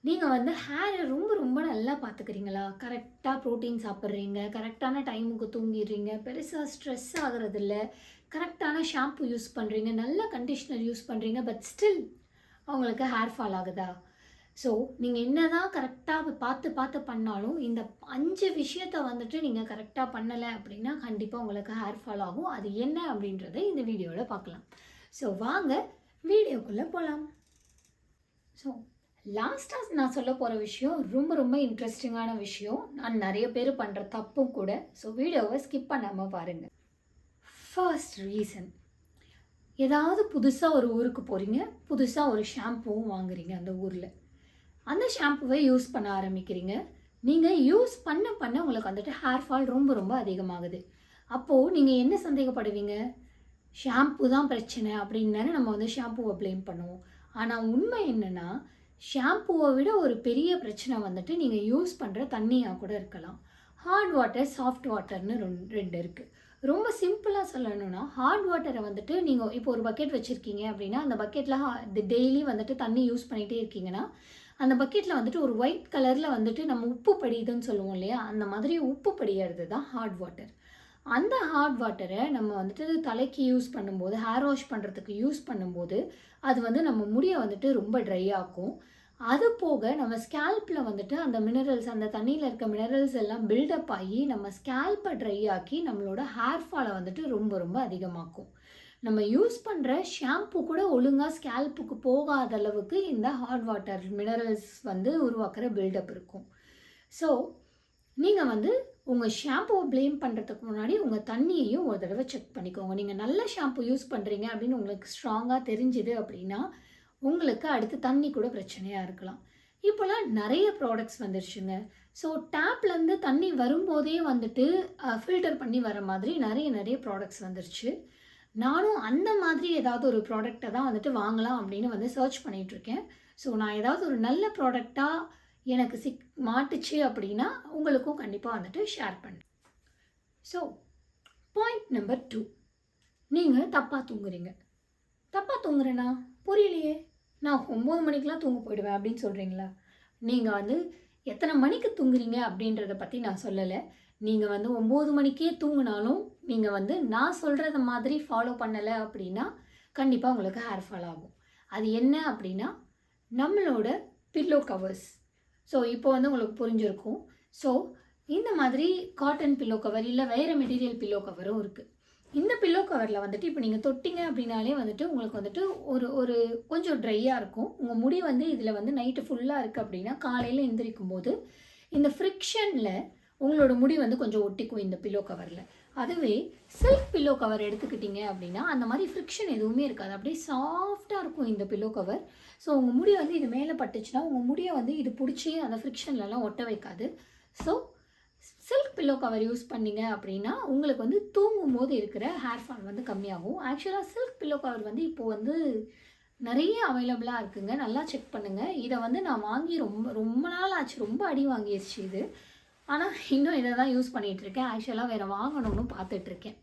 நீங்க வந்து ஹேர ரொம்ப ரொம்ப நல்லா பார்த்துக்கிறீங்களா? கரெக்ட்டா புரோட்டீன் சாப்பிடுறீங்க, கரெக்ட்டான டைமுக்கு தூங்கிர்றீங்க, பெருசா ஸ்ட்ரெஸ் ஆகுறதில்ல, கரெக்ட்டான ஷாம்பு யூஸ் பண்றீங்க, நல்ல கண்டிஷனர் யூஸ் பண்றீங்க. பட் ஸ்டில் உங்களுக்கு ஹேர் ஃபால் ஆகுதா? ஸோ, நீங்க என்னதான் கரெக்ட்டா பார்த்து பார்த்து பண்ணாலும், இந்த 5 விஷயத்த வந்துட்டு நீங்க கரெக்ட்டா பண்ணல அப்படின்னா, கண்டிப்பா உங்களுக்கு ஹேர் ஃபால் ஆகும். அது என்ன அப்படின்றத இந்த வீடியோல பார்க்கலாம். ஸோ, வாங்க வீடியோக்குள்ள போலாம். ஸோ, லாஸ்ட்டா நான் சொல்லப் போற விஷயம் ரொம்ப ரொம்ப இன்ட்ரஸ்டிங்கான விஷயம். நான் நெறைய பேரு பண்ற தப்பும் கூட. ஸோ, வீடியோவ ஸ்கிப் பண்ணாம பாருங்க. ஃபர்ஸ்ட் ரீசன், ஏதாவது புதுசா ஒரு ஊருக்கு போறீங்க. புதுசா ஒரு ஷாம்பூவும் வாங்குறீங்க அந்த ஊர்ல. அந்த ஷாம்புவ யூஸ் பண்ண ஆரம்பிக்கிறீங்க. நீங்க யூஸ் பண்ண பண்ண உங்களுக்கு வந்துட்டு ஹேர் ஃபால் ரொம்ப ரொம்ப அதிகமாகுது. அப்போ நீங்க என்ன சந்தேகப்படுவீங்க? ஷாம்பு தான் பிரச்சனை அப்படின்னு தானே நம்ம வந்து ஷாம்புவ ப்ளேம் பண்ணுவோம். ஆனா உண்மை என்னன்னா, ஷாம்புவ விட ஒரு பெரிய பிரச்சனை வந்துட்டு நீங்க யூஸ் பண்ற தண்ணியா கூட இருக்கலாம். ஹார்ட் வாட்டர், சாஃப்ட் வாட்டர்ன்னு 2 இருக்கு. ரொம்ப சிம்பிளா சொல்லணும்னா, ஹார்ட் வாட்டர வந்துட்டு நீங்க இப்போ ஒரு பக்கெட் வச்சிருக்கீங்க அப்படின்னா, அந்த பக்கெட்ல டெய்லி வந்துட்டு தண்ணி யூஸ் பண்ணிட்டே இருக்கீங்கன்னா, அந்த பக்கெட்ல வந்துட்டு ஒரு ஒயிட் கலர்ல வந்துட்டு நம்ம உப்பு படியுதுன்னு சொல்லுவோம் இல்லையா? அந்த மாதிரி உப்பு படியறது தான் ஹார்ட் வாட்டர். அந்த ஹாட் வாட்டர நம்ம வந்துட்டு தலைக்கு யூஸ் பண்ணும்போது, ஹேர் வாஷ் பண்ணுறதுக்கு யூஸ் பண்ணும்போது, அது வந்து நம்ம முடிய வந்துட்டு ரொம்ப ட்ரை ஆக்கும். அது போக நம்ம ஸ்கேல்ப்ல வந்துட்டு அந்த மினரல்ஸ், அந்த தண்ணீல இருக்க மினரல்ஸ் எல்லாம் பில்டப் ஆகி, நம்ம ஸ்கேல்ப்ப ட்ரை ஆக்கி, நம்மளோட ஹேர் ஃபால வந்துட்டு ரொம்ப ரொம்ப அதிகமாக்கும். நம்ம யூஸ் பண்ற ஷாம்பு கூட ஒழுங்கா ஸ்கேல்ப்புக்கு போகாத அளவுக்கு இந்த ஹாட் வாட்டர் மினரல்ஸ் வந்து உருவாக்குற பில்டப் இருக்கும். ஸோ, நீங்க வந்து உங்க ஷாம்புவ ப்ளேம் பண்றதுக்கு முன்னாடி, உங்க தண்ணியையும் ஒரு தடவ செக் பண்ணிக்கோங்க. நீங்க நல்ல ஷாம்பு யூஸ் பண்றீங்க அப்படின்னு உங்களுக்கு ஸ்ட்ராங்கா தெரிஞ்சுது அப்படின்னா, உங்களுக்கு அடுத்து தண்ணி கூட பிரச்சனையா இருக்கலாம். இப்போலாம் நெறைய ப்ராடக்ட்ஸ் வந்துருச்சுங்க. ஸோ டேப்லேருந்து தண்ணி வரும்போதே வந்துட்டு ஃபில்டர் பண்ணி வர மாதிரி நெறைய நெறைய ப்ராடக்ட்ஸ் வந்துருச்சு. நானும் அந்த மாதிரி ஏதாவது ஒரு ப்ராடக்ட்ட தான் வந்துட்டு வாங்கலாம் அப்படின்னு வந்து சர்ச் பண்ணிட்டுருக்கேன். ஸோ நான் ஏதாவது ஒரு நல்ல ப்ராடக்ட்டா எனக்கு மாட்டுச்சு அப்படின்னா, உங்களுக்கும் கண்டிப்பா வந்துட்டு ஷேர் பண்றேன். ஸோ, பாயிண்ட் நம்பர் 2, நீங்க தப்பா தூங்குறீங்க. தப்பா தூங்குறேனா? புரியலையே! நான் 9 மணிக்கெல்லாம் தூங்க போயிடுவேன் அப்படின்னு சொல்றீங்களா? நீங்க வந்து எத்தன மணிக்கு தூங்குறீங்க அப்படின்றத பத்தி நான் சொல்லல. நீங்க வந்து 9 மணிக்கே தூங்குனாலும், நீங்க வந்து நான் சொல்றத மாதிரி ஃபாலோ பண்ணல அப்படின்னா, கண்டிப்பா உங்களுக்கு ஹேர் ஃபால் ஆகும். அது என்ன அப்படின்னா, நம்மளோட பில்லோ கவர்ஸ். ஸோ, இப்போ வந்து உங்களுக்கு புரிஞ்சிருக்கும். ஸோ, இந்த மாதிரி காட்டன் பில்லோ கவர் இல்ல வேற மெட்டீரியல் பில்லோ கவரும் இருக்கு. இந்த பில்லோ கவர்ல வந்துட்டு இப்போ நீங்க தொட்டீங்க அப்படின்னாலே வந்துட்டு உங்களுக்கு வந்துட்டு ஒரு ஒரு கொஞ்சம் ட்ரையா இருக்கும். உங்க முடி வந்து இதில வந்து நைட்டு ஃபுல்லா இருக்கு அப்படின்னா, காலையில எந்திரிக்கும்போது இந்த ஃப்ரிக்ஷன்ல உங்களோட முடி வந்து கொஞ்சம் ஒட்டிக்கும் இந்த பில்லோ கவர்ல. அதுவே சில்க் பில்லோ கவர் எடுத்துக்கிட்டீங்க அப்படின்னா, அந்த மாரி ஃப்ரிக்ஷன் எதுவுமே இருக்காது. அப்படியே சாஃப்ட்டா இருக்கும் இந்த பில்லோ கவர். ஸோ, உங்க முடி வந்து இது மேல பட்டுச்சுன்னா, உங்க முடிய வந்து இது புடிச்சு அந்த ஃப்ரிக்ஷன்லலாம் ஒட்ட வைக்காது. So, silk pillow cover use பண்ணீங்க அப்படின்னா, உங்களுக்கு வந்து தூங்கும்போது இருக்கிற ஹேர் ஃபால் வந்து கம்மியாகும். ஆக்சுவலா சில்க் பில்லோ கவர் வந்து இப்போ வந்து நெறைய அவைலபிளா இருக்குங்க. நல்லா செக் பண்ணுங்க. இத வந்து நான் வாங்கி ரொம்ப ரொம்ப நாள் ஆச்சு. ரொம்ப அடி வாங்கிருச்சு இது. ஆனா, இன்னும் இத தான் யூஸ் பண்ணிட்டு இருக்கேன். ஆக்சுவலா வேற வாங்கணும்னு பார்த்துட்டு இருக்கேன்.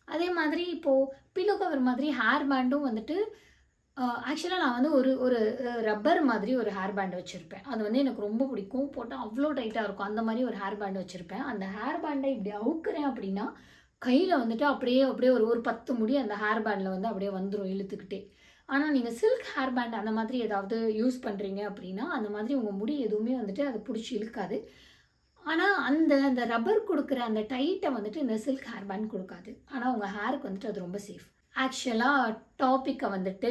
அதே மாதிரி இப்போ பில்லோ கவர் மாதிரி ஹேர் பேண்டும் வந்துட்டு ஆக்சுவலா நான் வந்து ஒரு ஒரு ரப்பர் மாதிரி ஒரு ஹேர் பேண்ட் வச்சிருப்பேன். அது வந்து எனக்கு ரொம்ப பிடிக்கும். போட்டா அவ்ளோ டைட்டா இருக்கும். அந்த மாரி ஒரு ஹேர் பேண்ட் வச்சிருப்பேன். அந்த ஹேர் பேண்ட இப்படி அவுக்குறேன் அப்படின்னா, கையில வந்துட்டு அப்படியே அப்படியே ஒரு ஒரு 10 முடி அந்த ஹேர் பேண்ட்ல வந்து அப்படியே வந்துரும் இழுத்துக்கிட்டே. ஆனா, நீங்க சில்க் ஹேர் பேண்ட் அந்த மாதிரி ஏதாவது யூஸ் பண்றீங்க அப்படின்னா, அந்த மாதிரி உங்க முடி எதுவுமே வந்துட்டு அத புடிச்சு இழுக்காது. ஆனா, அந்த அந்த ரப்பர் குடுக்குற அந்த டைட்ட வந்துட்டு இந்த சில்க் ஹேர் பேண்ட் குடுக்காது. ஆனா, உங்க ஹேருக்கு வந்துட்டு அது ரொம்ப சேஃப். ஆக்சுவலா டாபிக்க வந்துட்டு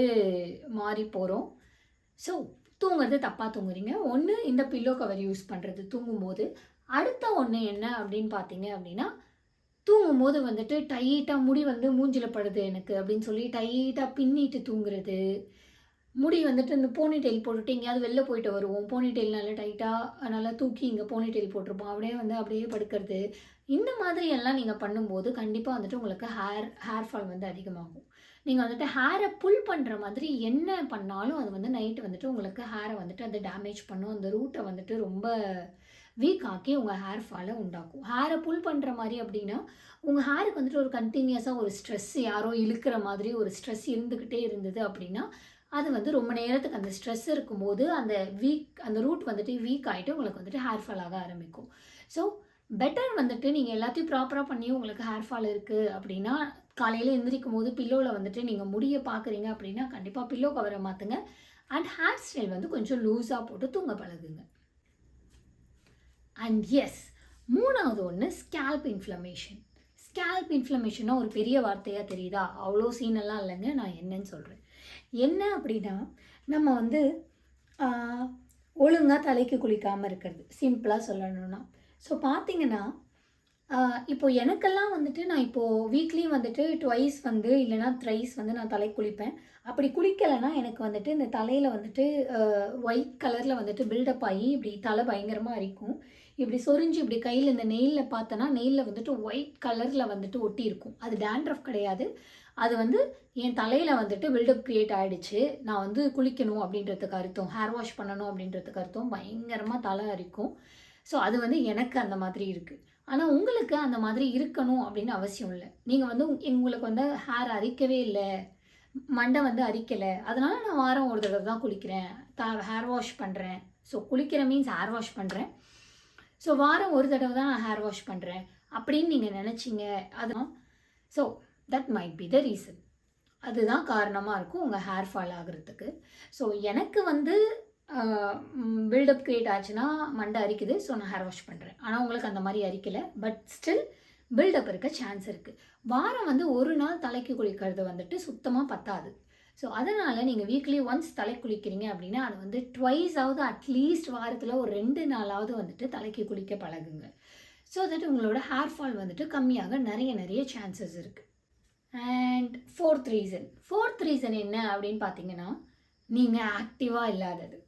மாறி போறோம். ஸோ, தூங்குறது தப்பா தூங்குறீங்க. ஒண்ணு இந்த பில்லோ கவர் யூஸ் பண்றது தூங்கும்போது. அடுத்த ஒண்ணு என்ன அப்படின்னு பார்த்தீங்க அப்படின்னா, தூங்கும்போது வந்துட்டு டைட்டா முடி வந்து மூஞ்சில படுது எனக்கு அப்படின்னு சொல்லி டைட்டா பின்னிட்டு தூங்குறது. முடி வந்துட்டு இந்த போனி டெயில் போட்டுட்டு எங்கேயாவது வெளில போயிட்டு வருவோம். போனி டெயில் நல்லா டைட்டா நல்லா தூக்கி இங்க போனி டெயில் போட்டிருப்போம். அப்படியே வந்து அப்படியே படுக்கிறது. இந்த மாதிரி எல்லாம் நீங்க பண்ணும்போது கண்டிப்பா வந்துட்டு உங்களுக்கு ஹேர் ஃபால் வந்து அதிகமாகும். நீங்க வந்துட்டு ஹேர புல் பண்ற மாதிரி என்ன பண்ணாலும் அது வந்து நைட் வந்துட்டு உங்களுக்கு ஹேர வந்துட்டு அது டேமேஜ் பண்ணும். அந்த ரூட்ட வந்துட்டு ரொம்ப வீக் ஆக்கி உங்க ஹேர் ஃபால உண்டாக்கும். ஹேர புல் பண்ற மாரி அப்டின்னா, உங்க ஹேருக்கு வந்துட்டு ஒரு கன்டினியூஸா ஒரு ஸ்ட்ரெஸ் யாரோ இழுக்கிற மாதிரி ஒரு ஸ்ட்ரெஸ் இருந்துகிட்டே இருந்தது அப்டின்னா, அது வந்து ரொம்ப நேரத்துக்கு அந்த ஸ்ட்ரெஸ் இருக்கும்போது அந்த ரூட் வந்துட்டு வீக் ஆகிட்டு உங்களுக்கு வந்துட்டு ஹேர் ஃபால் ஆக ஆரம்பிக்கும். ஸோ பெட்டர் வந்துட்டு நீங்கள் எல்லாத்தையும் ப்ராப்பராக பண்ணி உங்களுக்கு ஹேர் ஃபால் இருக்குது அப்படின்னா, காலையில் எந்திரிக்கும் போது பில்லோவில் வந்துட்டு நீங்கள் முடிய பார்க்குறீங்க அப்படின்னா கண்டிப்பாக பில்லோ கவரை மாற்றுங்க. அண்ட் ஹேர் ஸ்டைல் வந்து கொஞ்சம் லூஸாக போட்டு தூங்க பழகுங்க. அண்ட் எஸ், மூணாவது ஒன்று ஸ்கேல்ப் இன்ஃப்ளமேஷன். ஸ்கேல்ப் இன்ஃப்ளமேஷன்னா ஒரு பெரிய வார்த்தையாக தெரியுதா? அவ்வளோ சீனெல்லாம் இல்லைங்க. நான் என்னன்னு சொல்கிறேன். என்ன அப்படின்னா, நம்ம வந்து ஒழுங்காக தலைக்கு குளிக்காமல் இருக்கிறது, சிம்பிளாக சொல்லணும்னா. ஸோ பார்த்தீங்கன்னா, இப்போது எனக்கெல்லாம் வந்துட்டு நான் இப்போது வீக்லி வந்துட்டு ட்வைஸ் வந்து இல்லைனா த்ரைஸ் வந்து நான் தலைக்கு குளிப்பேன். அப்படி குளிக்கலைன்னா எனக்கு வந்துட்டு இந்த தலையில் வந்துட்டு ஒயிட் கலரில் வந்துட்டு பில்டப் ஆகி இப்படி தலை பயங்கரமாக அரிக்கும். இப்படி சொரிஞ்சு இப்படி கையில் இந்த நெயிலில் பார்த்தோன்னா நெயிலில் வந்துட்டு ஒயிட் கலரில் வந்துட்டு ஒட்டி இருக்கும். அது டேண்ட்ரஃப் கிடையாது. அது வந்து என் தலையில் வந்துட்டு பில்டப் க்ரியேட் ஆகிடுச்சு. நான் வந்து குளிக்கணும் அப்படின்றதுக்கு அர்த்தம், ஹேர் வாஷ் பண்ணணும் அப்படின்றதுக்கு அர்த்தம் பயங்கரமாக தலை அரிக்கும். ஸோ அது வந்து எனக்கு அந்த மாதிரி இருக்குது. ஆனால் உங்களுக்கு அந்த மாதிரி இருக்கணும் அப்படின்னு அவசியம் இல்லை. நீங்கள் வந்து உங்களுக்கு வந்து ஹேர் அரிக்கவே இல்லை, மண்டை வந்து அரிக்கலை, அதனால் நான் வாரம் ஒரு தடவை தான் குளிக்கிறேன், ஹேர் வாஷ் பண்ணுறேன். ஸோ குளிக்கிற மீன்ஸ் ஹேர் வாஷ் பண்ணுறேன். ஸோ வாரம் ஒரு தடவை தான் நான் ஹேர் வாஷ் பண்ணுறேன் அப்படின்னு நீங்கள் நினச்சிங்க. அதுதான் so that might be the reason. அதுதான் காரணமாக இருக்கும் உங்கள் ஹேர் ஃபால் ஆகிறதுக்கு. ஸோ எனக்கு வந்து பில்டப் க்ரியேட் ஆச்சுன்னா மண்டை அரிக்குது, ஸோ நான் ஹேர் வாஷ் பண்ணுறேன். ஆனால் உங்களுக்கு அந்த மாதிரி அரிக்கலை, பட் ஸ்டில் பில்டப் இருக்க சான்ஸ் இருக்குது. வாரம் வந்து ஒரு நாள் தலைக்கு குளிக்கிறது வந்துட்டு சுத்தமாக பத்தாது. ஸோ அதனால் நீங்கள் வீக்லி ஒன்ஸ் தலை குளிக்கிறீங்க அப்படின்னா அது வந்து ட்வைஸாவது அட்லீஸ்ட் வாரத்தில் ஒரு 2 நாளாவது வந்துட்டு தலைக்கு குளிக்க பழகுங்க. ஸோ தட் உங்களோட ஹேர் ஃபால் வந்துட்டு கம்மியாக நிறைய சான்சஸ் இருக்குது. அண்ட் ஃபோர்த் ரீசன் என்ன அப்படின்னு பார்த்தீங்கன்னா, நீங்கள் ஆக்டிவாக இல்லாதது.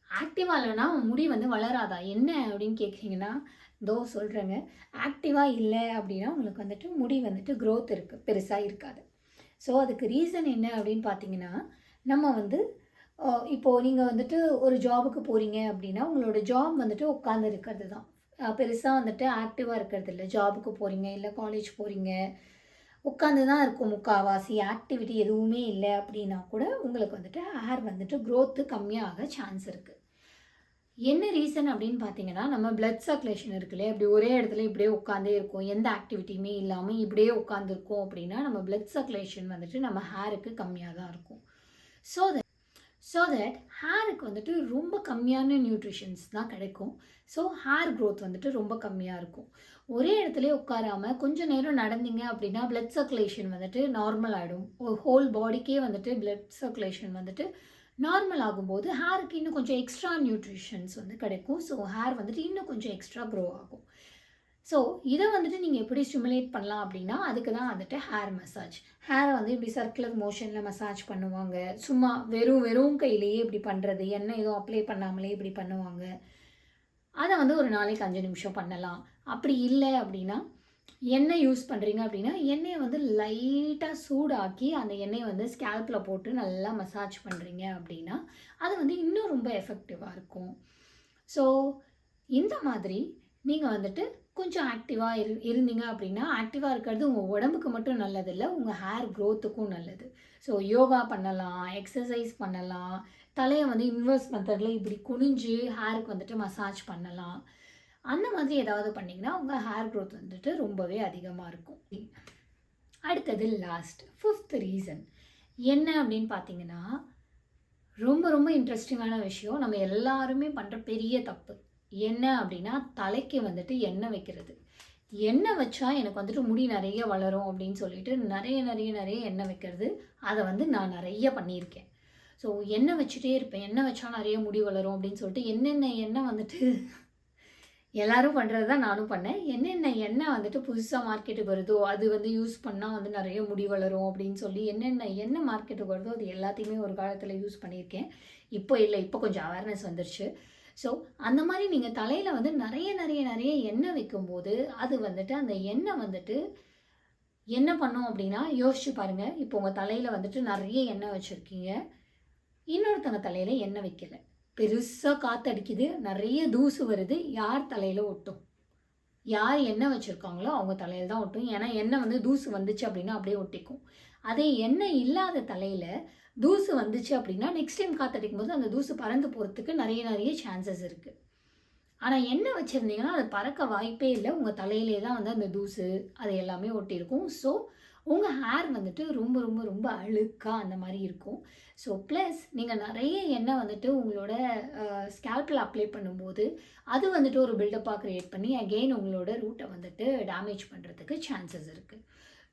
ஆக்டிவாக இல்லைன்னா முடி வந்து வளராதா என்ன அப்படின்னு கேட்குறீங்கன்னா, இதோ சொல்கிறேங்க. ஆக்டிவாக இல்லை அப்படின்னா உங்களுக்கு வந்துட்டு முடி வந்துட்டு க்ரோத் இருக்குது, பெருசாக இருக்காது. ஸோ அதுக்கு ரீசன் என்ன அப்படின்னு பார்த்தீங்கன்னா, நம்ம வந்து இப்போது நீங்கள் வந்துட்டு ஒரு ஜாபுக்கு போகிறீங்க அப்படின்னா உங்களோட ஜாப் வந்துட்டு உட்காந்து இருக்கிறது தான். பெருசாக வந்துட்டு ஆக்டிவாக இருக்கிறது இல்லை. ஜாபுக்கு போகிறீங்க இல்லை காலேஜ் போகிறீங்க, உட்காந்து தான் இருக்கும் முக்கால்வாசி, ஆக்டிவிட்டி எதுவுமே இல்லை அப்படின்னா கூட உங்களுக்கு வந்துட்டு ஹேர் வந்துட்டு க்ரோத்து கம்மியாக சான்ஸ் இருக்குது. என்ன ரீசன் அப்படின்னு பார்த்தீங்கன்னா, நம்ம பிளட் சர்க்குலேஷன் இருக்குல்லையே, இப்படி ஒரே இடத்துல இப்படியே உட்காந்தே இருக்கும், எந்த ஆக்டிவிட்டியுமே இல்லாமல் இப்படியே உட்காந்துருக்கோம் அப்படின்னா நம்ம பிளட் சர்க்குலேஷன் வந்துட்டு நம்ம ஹேருக்கு கம்மியாக தான் இருக்கும். ஸோ தட் ஹேருக்கு வந்துட்டு ரொம்ப கம்மியான நியூட்ரிஷன்ஸ் தான் கிடைக்கும். ஸோ ஹேர் க்ரோத் வந்துட்டு ரொம்ப கம்மியாக இருக்கும். ஒரே இடத்துல உட்காராமல் கொஞ்சம் நேரம் நடந்தீங்க அப்படின்னா பிளட் சர்க்குலேஷன் வந்துட்டு நார்மல் ஆகிடும். ஒரு ஹோல் பாடிக்கே வந்துட்டு பிளட் சர்க்குலேஷன் வந்துட்டு நார்மல் ஆகும்போது ஹேருக்கு இன்னும் கொஞ்சம் எக்ஸ்ட்ரா நியூட்ரிஷன்ஸ் வந்து கிடைக்கும். ஸோ ஹேர் வந்துட்டு இன்னும் கொஞ்சம் எக்ஸ்ட்ரா க்ரோ ஆகும். ஸோ இதை வந்துட்டு நீங்கள் எப்படி ஸ்டிமுலேட் பண்ணலாம் அப்படின்னா, அதுக்கு தான் வந்துட்டு ஹேர் மசாஜ். ஹேரை வந்து இப்படி சர்க்குலர் மோஷனில் மசாஜ் பண்ணுவாங்க. சும்மா வெறும் கையிலேயே இப்படி பண்ணுறது, எண்ணெய் எதுவும் அப்ளை பண்ணாமலே இப்படி பண்ணுவாங்க. அதை வந்து ஒரு நாளைக்கு 5 நிமிஷம் பண்ணலாம். அப்படி இல்லை அப்படின்னா, எண்ணெய் யூஸ் பண்ணுறீங்க அப்படின்னா எண்ணெயை வந்து லைட்டாக சூடாக்கி அந்த எண்ணெயை வந்து ஸ்கேல்பில் போட்டு நல்லா மசாஜ் பண்ணுறீங்க அப்படின்னா அது வந்து இன்னும் ரொம்ப எஃபெக்டிவாக இருக்கும். ஸோ இந்த மாதிரி நீங்கள் வந்துட்டு கொஞ்சம் ஆக்டிவாக இருந்தீங்க அப்படின்னா, ஆக்டிவாக இருக்கிறது உங்கள் உடம்புக்கு மட்டும் நல்லதில்லை, உங்கள் ஹேர் க்ரோத்துக்கும் நல்லது. ஸோ யோகா பண்ணலாம், எக்ஸசைஸ் பண்ணலாம், தலையை வந்து இன்வெர்ஸ் மெத்தடில் இப்படி குனிஞ்சு ஹேருக்கு வந்துட்டு மசாஜ் பண்ணலாம். அந்த மாதிரி ஏதாவது பண்ணிங்கன்னா உங்கள் ஹேர் க்ரோத் வந்துட்டு ரொம்பவே அதிகமாக இருக்கும். அடுத்தது லாஸ்ட் 5th ரீசன் என்ன அப்படின்னு பார்த்தீங்கன்னா, ரொம்ப இன்ட்ரெஸ்டிங்கான விஷயம். நம்ம எல்லாருமே பண்ணுற பெரிய தப்பு என்ன அப்படின்னா, தலைக்கு வந்துட்டு எண்ணெய் வைக்கிறது. எண்ணெய் வச்சா எனக்கு வந்துட்டு முடி நிறைய வளரும் அப்படின்னு சொல்லிட்டு நிறைய எண்ணெய் வைக்கிறது. அதை வந்து நான் நிறைய பண்ணியிருக்கேன். ஸோ எண்ணெய் வச்சுட்டே இருப்பேன், எண்ணெய் வச்சா நிறைய முடி வளரும் அப்படின்னு சொல்லிட்டு என்னென்ன எண்ணெய் வந்துட்டு எல்லோரும் பண்ணுறது தான் நானும் பண்ணேன். என்னென்ன எண்ணெய் வந்துட்டு புதுசாக மார்க்கெட்டுக்கு வருதோ அது வந்து யூஸ் பண்ணால் வந்து நிறைய முடி வளரும் அப்படின்னு சொல்லி என்னென்ன எண்ணெய் மார்க்கெட்டுக்கு வருதோ அது எல்லாத்தையுமே ஒரு காலத்தில் யூஸ் பண்ணியிருக்கேன். இப்போ இல்லை, இப்போ கொஞ்சம் அவேர்னஸ் வந்துருச்சு. ஸோ அந்த மாதிரி நீங்கள் தலையில் வந்து நிறைய எண்ணெய் வைக்கும்போது அது வந்துட்டு அந்த எண்ணெய் வந்துட்டு என்ன பண்ணும் அப்படின்னா, யோசிச்சு பாருங்கள். இப்போ உங்கள் தலையில் வந்துட்டு நிறைய எண்ணெய் வச்சுருக்கீங்க, இன்னொருத்தவங்க தலையில் எண்ணெய் வைக்கலை, பெருசாக காற்றடிக்குது, நிறைய தூசு வருது, யார் தலையில் ஒட்டும்? யார் எண்ணெய் வச்சுருக்காங்களோ அவங்க தலையில் தான் ஒட்டும். ஏன்னா எண்ணெய் வந்து தூசு வந்துச்சு அப்படின்னா அப்படியே ஒட்டிக்கும். அதே எண்ணெய் இல்லாத தலையில் தூசு வந்துச்சு அப்படின்னா நெக்ஸ்ட் டைம் காற்றடிக்கும் போது அந்த தூசு பறந்து போகிறதுக்கு நிறைய சான்சஸ் இருக்குது. ஆனால் எண்ணெய் வச்சுருந்தீங்கன்னா அது பறக்க வாய்ப்பே இல்லை. உங்கள் தலையிலே தான் வந்து அந்த தூசு அது எல்லாமே ஒட்டியிருக்கும். ஸோ உங்கள் ஹேர் வந்துட்டு ரொம்ப ரொம்ப ரொம்ப அழுக்காக அந்த மாதிரி இருக்கும். ஸோ ப்ளஸ் நீங்கள் நிறைய எண்ணெய் வந்துட்டு உங்களோட ஸ்கேல்பில் அப்ளை பண்ணும்போது அது வந்துட்டு ஒரு பில்டப்பாக க்ரியேட் பண்ணி அகெயின் உங்களோட ரூட்டை வந்துட்டு டேமேஜ் பண்ணுறதுக்கு சான்சஸ் இருக்குது.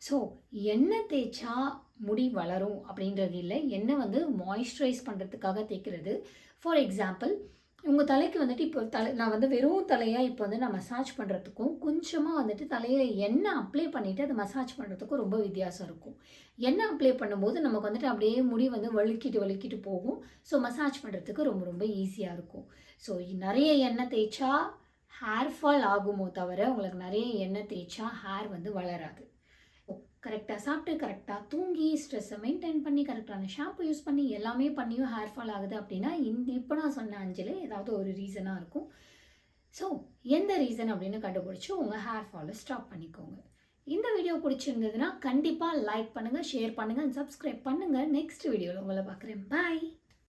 ஸோ எண்ணெய் தேய்ச்சா முடி வளரும் அப்படின்றது இல்லை. எண்ணெய் வந்து மாய்ஸ்சரைஸ் பண்ணுறதுக்காக தேய்க்கிறது. ஃபார் எக்ஸாம்பிள், உங்கள் தலைக்கு வந்துட்டு இப்போ நான் வந்து வெறும் தலையாக இப்போ வந்து நான் மசாஜ் பண்ணுறதுக்கும் கொஞ்சமாக வந்துட்டு தலையில் எண்ணெய் அப்ளை பண்ணிவிட்டு அதை மசாஜ் பண்ணுறதுக்கும் ரொம்ப வித்தியாசம் இருக்கும். எண்ணெய் அப்ளை பண்ணும்போது நமக்கு வந்துட்டு அப்படியே முடி வந்து வழுக்கிட்டு போகும். ஸோ மசாஜ் பண்ணுறதுக்கு ரொம்ப ரொம்ப ஈஸியாக இருக்கும். ஸோ நிறைய எண்ணெய் தேய்ச்சா ஹேர் ஃபால் ஆகுமோ தவிர உங்களுக்கு நிறைய எண்ணெய் தேய்ச்சா ஹேர் வந்து வளராது. கரெக்டாக சாப்பிட்டு கரெக்டாக தூங்கி ஸ்ட்ரெஸ்ஸை மெயின்டைன் பண்ணி கரெக்டான ஷாம்பு யூஸ் பண்ணி எல்லாமே பண்ணியும் ஹேர் ஃபால் ஆகுது அப்படின்னா இப்போ நான் சொன்ன 5ல் ஏதாவது ஒரு ரீசனாக இருக்கும். ஸோ எந்த ரீசன் அப்படின்னு கண்டுபிடிச்சி உங்கள் ஹேர் ஃபாலை ஸ்டாப் பண்ணிக்கோங்க. இந்த வீடியோ பிடிச்சிருந்ததுன்னா கண்டிப்பாக லைக் பண்ணுங்கள், ஷேர் பண்ணுங்கள், சப்ஸ்கிரைப் பண்ணுங்கள். நெக்ஸ்ட் வீடியோவில் உங்களை பார்க்குறேன். பாய்.